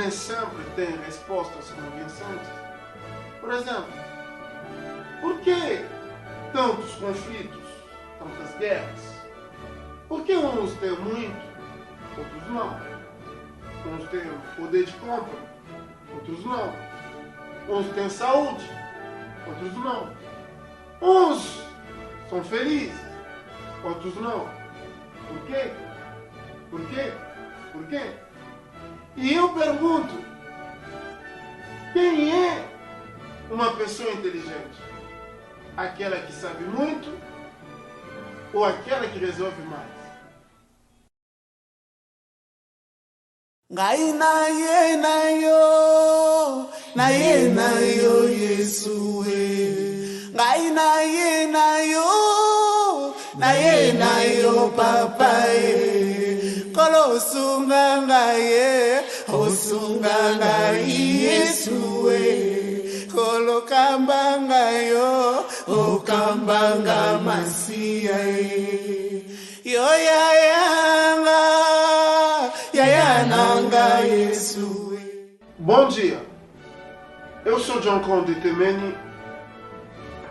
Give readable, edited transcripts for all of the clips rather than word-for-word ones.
nem sempre têm respostas convincentes. Por exemplo, por que tantos conflitos, tantas guerras? Por que uns têm muito, outros não? Uns têm poder de compra, outros não. Uns têm saúde, outros não. Uns são felizes, outros não. Por quê? Por quê? Por quê? E eu pergunto, quem é uma pessoa inteligente? Aquela que sabe muito ou aquela que resolve mais? Ngai naye Yesuwe. Ngai naye papaye. Kolo osunga ngai Yesuwe. Kolo kamba ngayo, okambanga masiaye. Yo Yayananga Yesuwe. Bom dia, eu sou John Conde Temeni,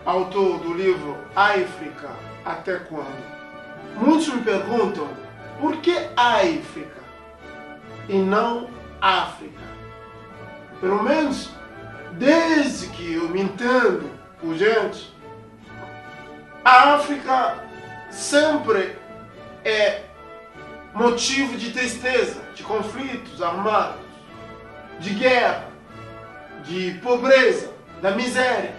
autor do livro África, até quando? Muitos me perguntam por que África e não África? Pelo menos desde que eu me entendo por gente, a África sempre é motivo de tristeza, de conflitos armados, de guerra, de pobreza, da miséria.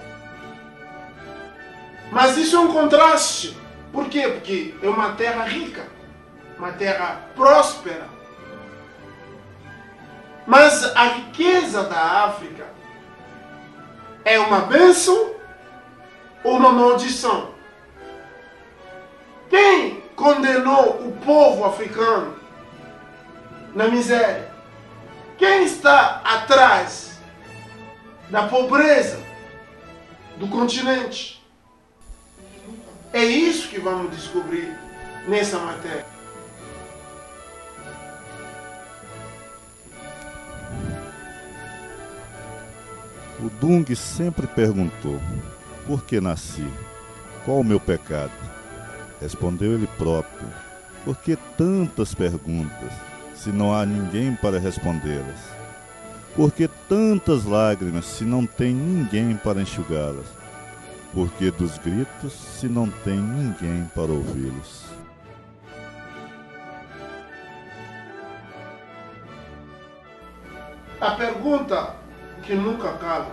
Mas isso é um contraste. Por quê? Porque é uma terra rica, uma terra próspera. Mas a riqueza da África é uma bênção ou uma maldição? Quem condenou o povo africano na miséria? Quem está atrás da pobreza do continente? É isso que vamos descobrir nessa matéria. O Dung sempre perguntou: por que nasci? Qual o meu pecado? Respondeu ele próprio: por que tantas perguntas, se não há ninguém para respondê-las? Por que tantas lágrimas, se não tem ninguém para enxugá-las? Por que dos gritos, se não tem ninguém para ouvi-los? A pergunta que nunca cala: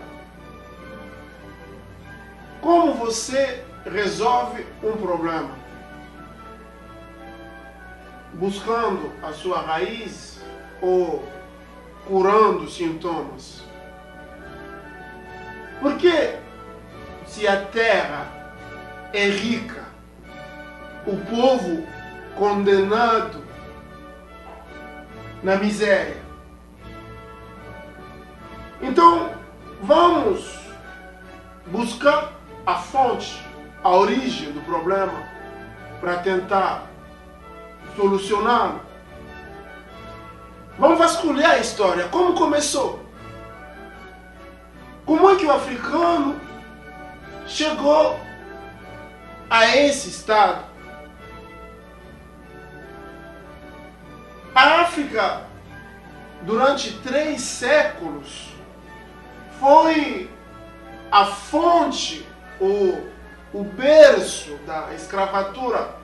como você resolve um problema? Buscando a sua raiz ou curando sintomas? Porque se a terra é rica, o povo condenado na miséria, então vamos buscar a fonte, a origem do problema para tentar solucioná-lo. Vamos vasculhar a história. Como começou? Como é que o africano chegou a esse estado? A África, durante 3 séculos, foi a fonte, o berço da escravatura.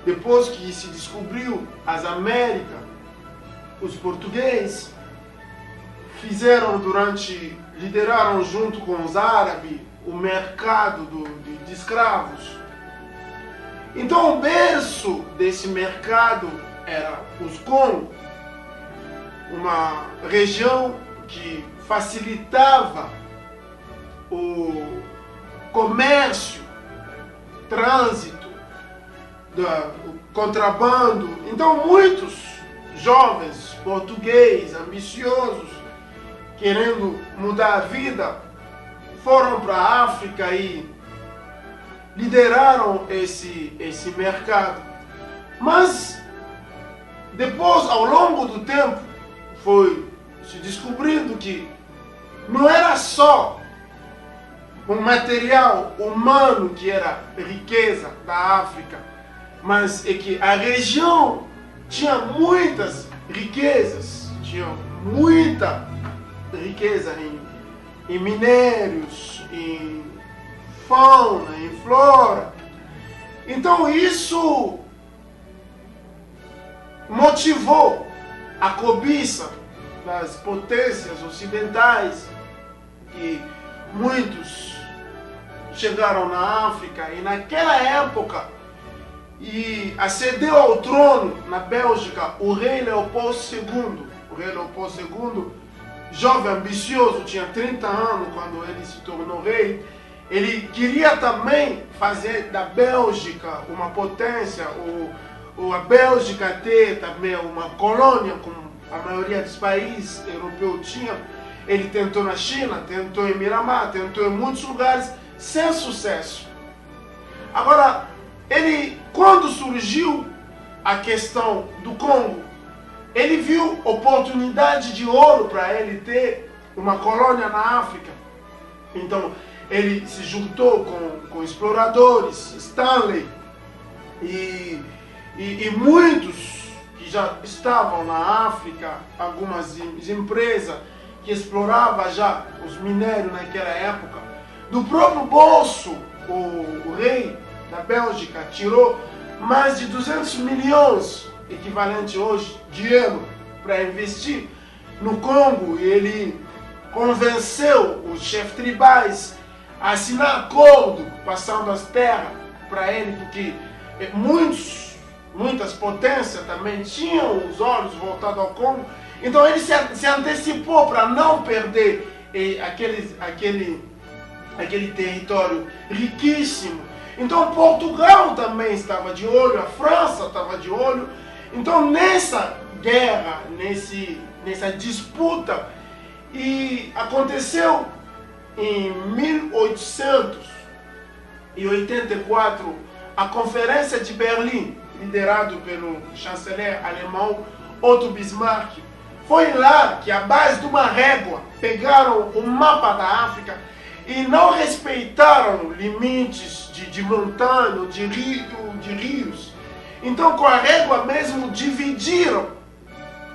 Depois que se descobriu as Américas, os portugueses lideraram junto com os árabes o mercado de escravos. Então o berço desse mercado era os Congo, uma região que facilitava o comércio, trânsito, o contrabando. Então muitos jovens portugueses ambiciosos, querendo mudar a vida, foram para a África e lideraram esse mercado. Mas depois, ao longo do tempo, foi se descobrindo que não era só um material humano que era riqueza da África, mas é que a região tinha muitas riquezas, tinha muita riqueza em minérios, em fauna, em flora. Então isso motivou a cobiça das potências ocidentais, que muitos chegaram na África e naquela época e acedeu ao trono na Bélgica o rei Leopoldo II. O rei Leopoldo II, jovem ambicioso, tinha 30 anos quando ele se tornou rei. Ele queria também fazer da Bélgica uma potência, ou a Bélgica ter também uma colônia, como a maioria dos países europeus tinha. Ele tentou na China, tentou em Miramar, tentou em muitos lugares, sem sucesso. Agora, quando surgiu a questão do Congo, ele viu oportunidade de ouro para ele ter uma colônia na África. Então, ele se juntou com exploradores, Stanley, e muitos que já estavam na África, algumas empresas que exploravam já os minérios naquela época. Do próprio bolso, o rei da Bélgica tirou mais de 200 milhões, equivalente hoje, de euros, para investir no Congo. E ele convenceu os chefes tribais a assinar acordo, passando as terras para ele, porque muitas potências também tinham os olhos voltados ao Congo. Então ele se antecipou para não perder aquele território riquíssimo. Então Portugal também estava de olho, a França estava de olho. Então nessa guerra, nessa disputa, e aconteceu em 1884 a Conferência de Berlim, liderado pelo chanceler alemão Otto Bismarck. Foi lá que, à base de uma régua, pegaram o mapa da África e não respeitaram limites de montanha, de rios. Então, com a régua mesmo, dividiram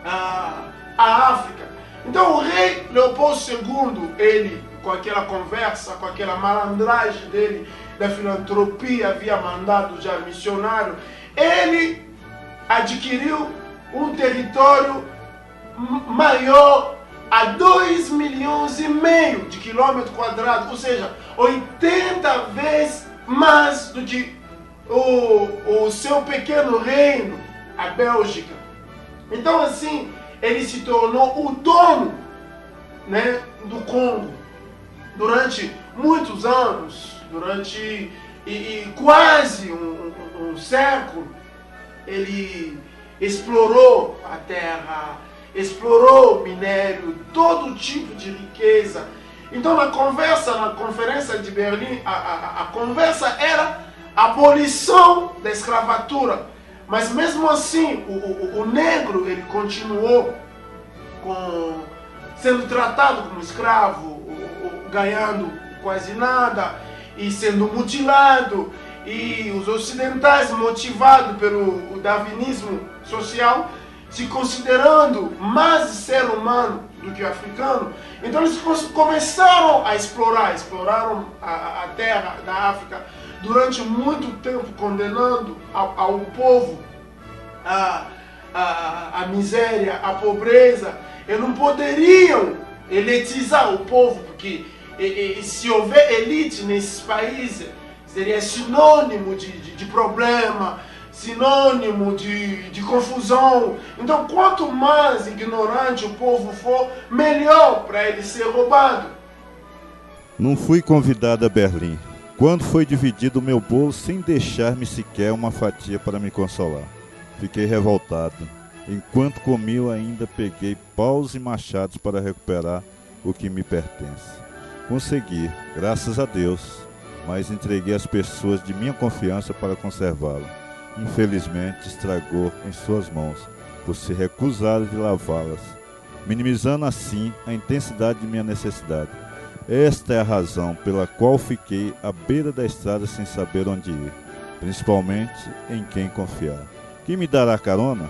a África. Então, o rei Leopoldo II, ele, com aquela conversa, com aquela malandragem dele, da filantropia, havia mandado já missionário, ele adquiriu um território maior a 2,5 milhões de quilômetros quadrados, ou seja, 80 vezes mais do que o seu pequeno reino, a Bélgica. Então assim, ele se tornou o dono, né, do Congo durante muitos anos, durante quase um século. Ele explorou a terra, explorou minério, todo tipo de riqueza. Então na Conferência de Berlim, a conversa era a abolição da escravatura. Mas mesmo assim, o negro, ele continuou sendo tratado como escravo, ganhando quase nada e sendo mutilado. E os ocidentais, motivados pelo darwinismo social, se considerando mais ser humano do que o africano, então eles começaram a exploraram a terra da África durante muito tempo, condenando ao povo a miséria, a pobreza. E não poderiam elitizar o povo, porque se houver elite nesses países, seria sinônimo de problema, sinônimo de confusão. Então, quanto mais ignorante o povo for, melhor para ele ser roubado. Não fui convidado a Berlim, quando foi dividido o meu bolo sem deixar-me sequer uma fatia para me consolar. Fiquei revoltado. Enquanto comi, eu ainda peguei paus e machados para recuperar o que me pertence. Consegui, graças a Deus, mas entreguei às pessoas de minha confiança para conservá-lo. Infelizmente, estragou em suas mãos, por se recusar de lavá-las. minimizando assim a intensidade de minha necessidade. Esta é a razão pela qual fiquei à beira da estrada sem saber onde ir, principalmente em quem confiar. Quem me dará carona?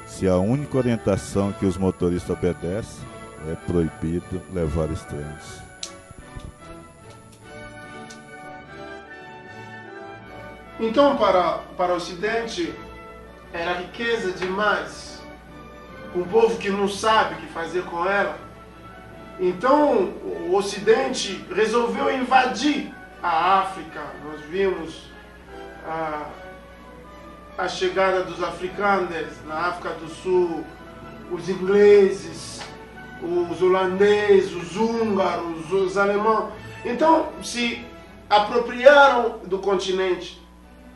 Se a única orientação que os motoristas obedecem é proibido levar estranhos. Então, para o Ocidente, era riqueza demais. Um povo que não sabe o que fazer com ela. Então, o Ocidente resolveu invadir a África. Nós vimos a chegada dos africanos na África do Sul, os ingleses, os holandeses, os húngaros, os alemães. Então, se apropriaram do continente.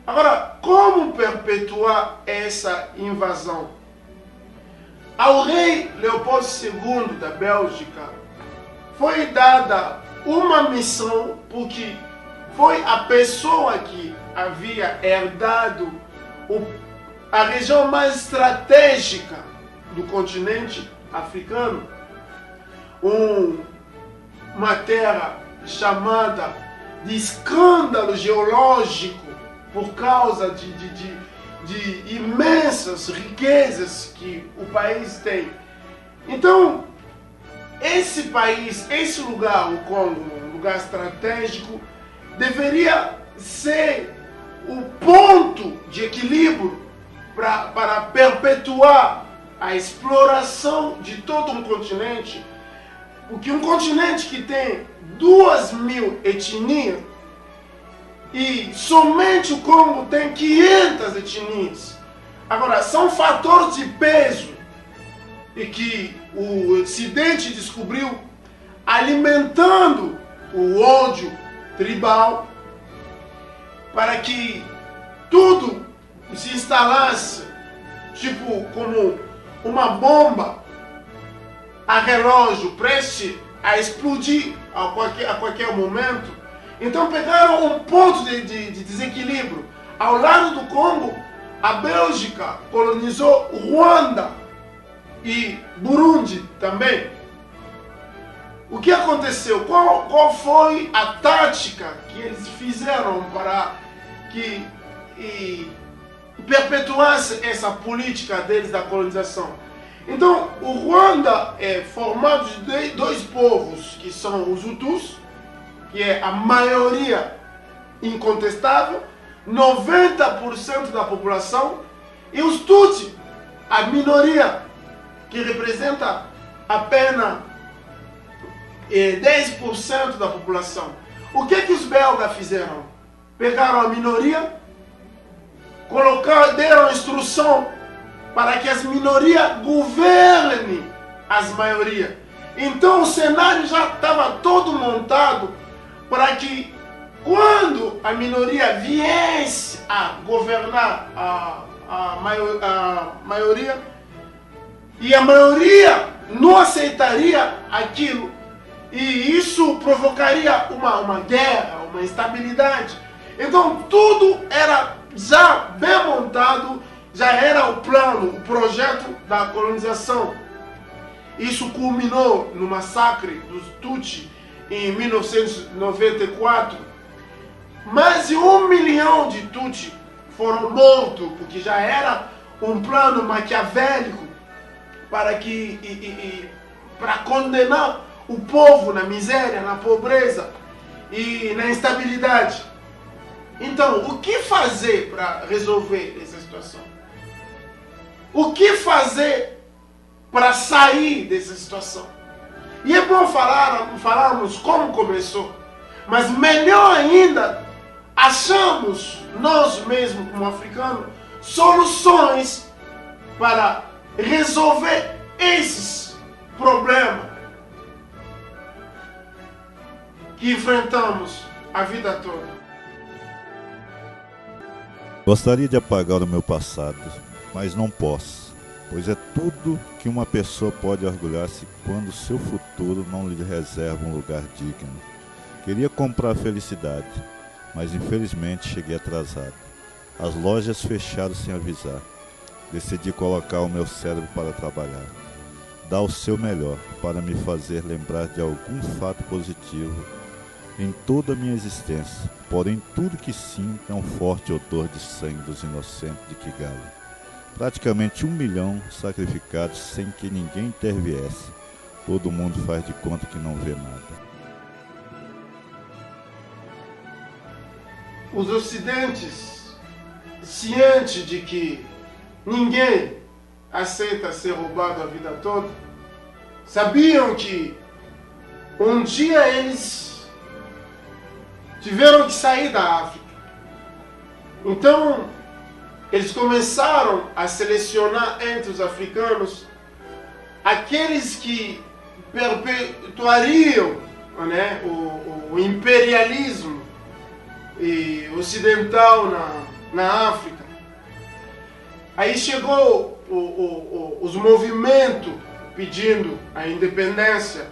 Agora, como perpetuar essa invasão? Ao rei Leopoldo II da Bélgica foi dada uma missão, porque foi a pessoa que havia herdado a região mais estratégica do continente africano, uma terra chamada de escândalo geológico por causa de imensas riquezas que o país tem. Então, esse país, esse lugar, o Congo, um lugar estratégico, deveria ser o ponto de equilíbrio para perpetuar a exploração de todo um continente, porque um continente que tem 2.000 etnias, e somente o Congo tem 500 etnias. Agora, são fatores de peso e que o Ocidente descobriu alimentando o ódio tribal para que tudo se instalasse tipo como uma bomba a relógio prestes a explodir a qualquer momento. Então pegaram um ponto de desequilíbrio. Ao lado do Congo, a Bélgica colonizou Ruanda e Burundi também. O que aconteceu? Qual foi a tática que eles fizeram para que perpetuasse essa política deles da colonização? Então, o Ruanda é formado de dois povos, que são os Hutus, que é a maioria incontestável, 90% da população, e os Tutsi, a minoria, que representa apenas 10% da população. O que os belgas fizeram? Pegaram a minoria, deram instrução para que as minorias governem as maiorias. Então o cenário já estava todo montado para que, quando a minoria viesse a governar a maioria, e a maioria não aceitaria aquilo, e isso provocaria uma guerra, uma instabilidade. Então tudo era já bem montado, já era o plano, o projeto da colonização. Isso culminou no massacre dos Tutsi em 1994. Mais de 1 milhão de Tutsi foram mortos, porque já era um plano maquiavélico para condenar o povo na miséria, na pobreza e na instabilidade. Então, o que fazer para resolver essa situação? O que fazer para sair dessa situação? E é bom falarmos como começou, mas melhor ainda, achamos nós mesmos como africanos soluções para resolver esses problemas que enfrentamos a vida toda. Gostaria de apagar o meu passado, mas não posso, pois é tudo que uma pessoa pode orgulhar-se quando seu futuro não lhe reserva um lugar digno. Queria comprar a felicidade, mas infelizmente cheguei atrasado. As lojas fecharam sem avisar. Decidi colocar o meu cérebro para trabalhar. dá o seu melhor para me fazer lembrar de algum fato positivo em toda a minha existência. Porém, tudo que sinto é um forte odor de sangue dos inocentes de Kigali. Praticamente 1 milhão sacrificados sem que ninguém interviesse. Todo mundo faz de conta que não vê nada. Os ocidentes, cientes de que ninguém aceita ser roubado a vida toda, sabiam que um dia eles tiveram que sair da África. Então, eles começaram a selecionar entre os africanos aqueles que perpetuariam, né, o imperialismo ocidental na África. Aí chegou os movimentos pedindo a independência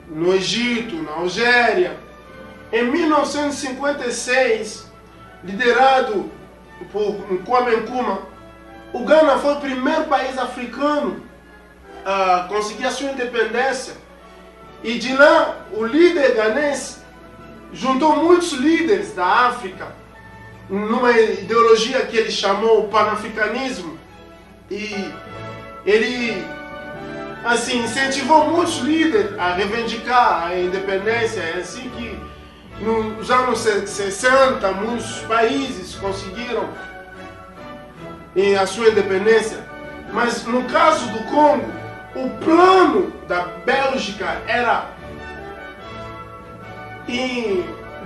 no Egito, na Algéria. Em 1956, liderado por Kwame Nkrumah, o Ghana foi o primeiro país africano a conseguir a sua independência. E de lá, o líder ganense juntou muitos líderes da África numa ideologia que ele chamou pan-africanismo, e ele assim incentivou muitos líderes a reivindicar a independência. É assim que nos anos 60 muitos países conseguiram a sua independência. Mas no caso do Congo, o plano da Bélgica era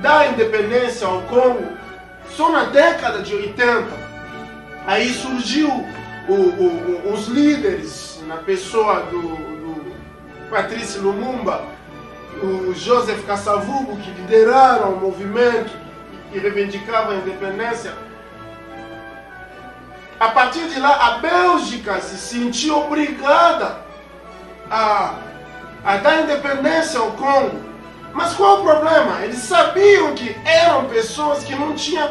dar independência ao Congo só na década de 80. Aí surgiu os líderes, na pessoa do Patrice Lumumba, o Joseph Kasavubu, que lideraram o movimento e reivindicavam a independência. A partir de lá, a Bélgica se sentiu obrigada a dar independência ao Congo. Mas qual o problema? Eles sabiam que eram pessoas que não tinham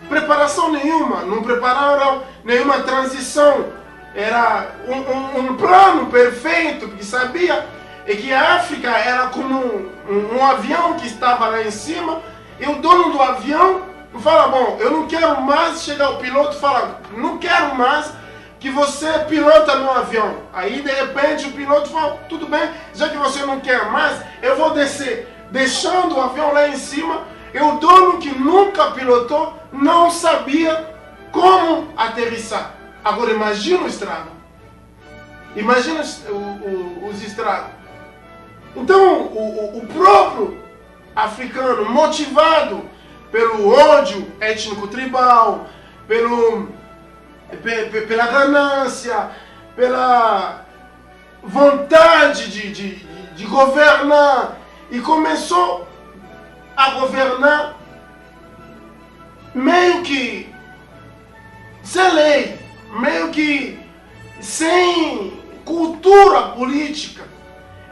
preparação nenhuma, não prepararam nenhuma transição. Era um plano perfeito, porque sabia que a África era como um avião que estava lá em cima, e o dono do avião fala: bom, eu não quero mais. Chega o piloto e fala: não quero mais que você pilota meu avião. Aí de repente o piloto fala: tudo bem, já que você não quer mais, eu vou descer, deixando o avião lá em cima. E o dono, que nunca pilotou, não sabia como aterrissar. Agora imagina o estrago. Imagina os estragos. Então o próprio africano, motivado pelo ódio étnico-tribal, pela ganância, pela vontade de governar, e começou a governar meio que sem lei, meio que sem cultura política.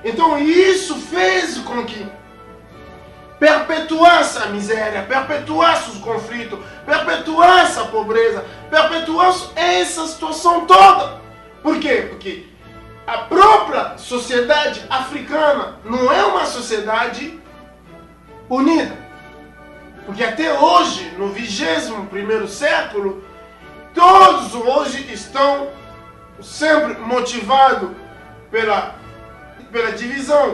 Então isso fez com que perpetuasse a miséria, perpetuasse os conflitos, perpetuasse a pobreza, perpetuasse essa situação toda. Por quê? Porque a própria sociedade africana não é uma sociedade unida. Porque até hoje, no 21º século, todos hoje estão sempre motivados pela divisão.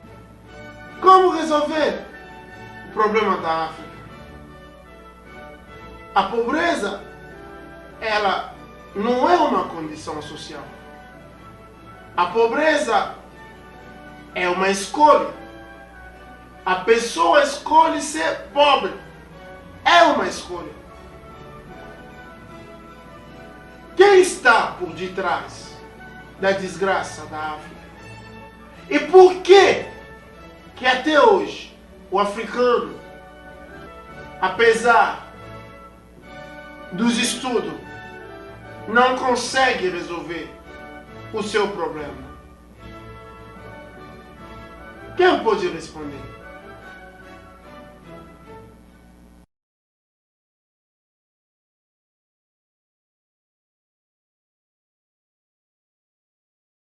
Como resolver o problema da África? A pobreza, ela não é uma condição social. A pobreza é uma escolha. A pessoa escolhe ser pobre. É uma escolha. Quem está por detrás da desgraça da África? E por que até hoje o africano, apesar dos estudos, não consegue resolver o seu problema? Quem pode responder?